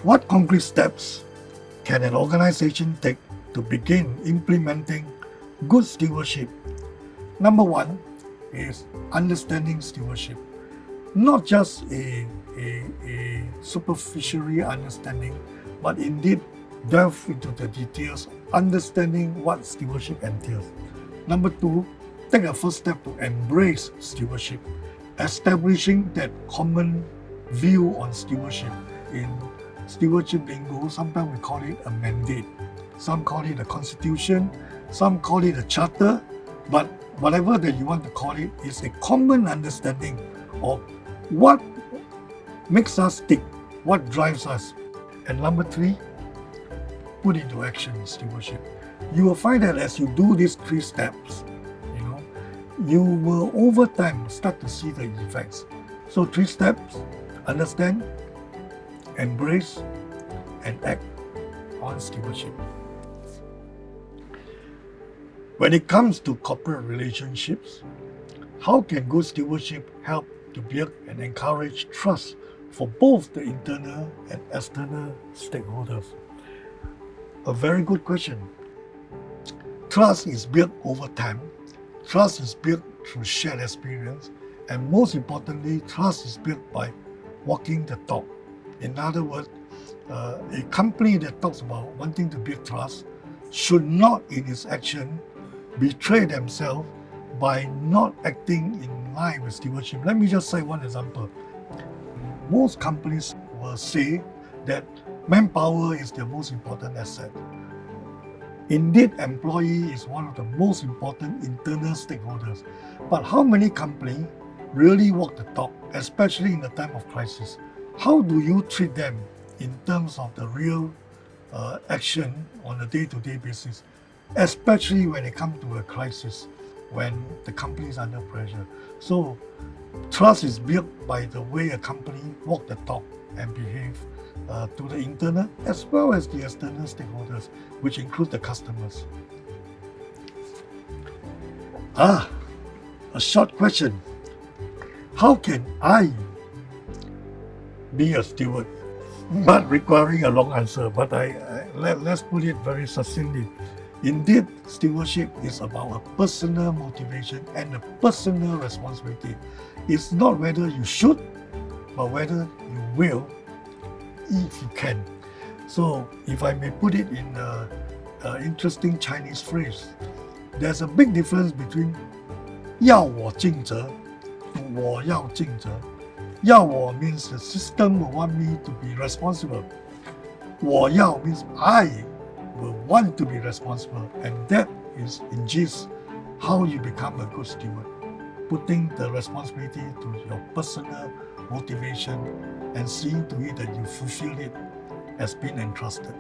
What concrete steps can an organization take to begin implementing good stewardship? Number one is understanding stewardship. Not just a superficially understanding, but indeed delve into the details, understanding what stewardship entails. Number two, take a first step to embrace stewardship, establishing that common view on stewardship. In stewardship lingo, sometimes we call it a mandate, some call it a constitution, some call it a charter, but whatever that you want to call it is a common understanding of what makes us tick, what drives us. And number three, put into action stewardship. You will find that as you do these three steps, you will over time start to see the effects. So 3 steps: understand, embrace, and act on stewardship. When it comes to corporate relationships, how can good stewardship help to build and encourage trust for both the internal and external stakeholders? A very good question. Trust is built over time. Trust is built through shared experience, and most importantly, trust is built by walking the talk. In other words, a company that talks about wanting to build trust should not, in its action, betray themselves by not acting in line with stewardship. Let me just say one example. Most companies will say that manpower is their most important asset. Indeed, employee is one of the most important internal stakeholders. But how many companies really walk the talk, especially in the time of crisis? How do you treat them in terms of the real action on a day-to-day basis, especially when it comes to a crisis, when the company is under pressure? So, trust is built by the way a company walk the talk and behave to the internal as well as the external stakeholders, which include the customers. A short question. How can I be a steward? Not requiring a long answer, but let's put it very succinctly. Indeed, stewardship is about a personal motivation and a personal responsibility. It's not whether you should, but whether you will, if you can. So, if I may put it in an interesting Chinese phrase, there's a big difference between 要我尽责 to 我要尽责. 要我 means the system will want me to be responsible. 我要 means I will want to be responsible, and that is in gist how you become a good steward, putting the responsibility to your personal motivation and seeing to it that you fulfill it as being entrusted.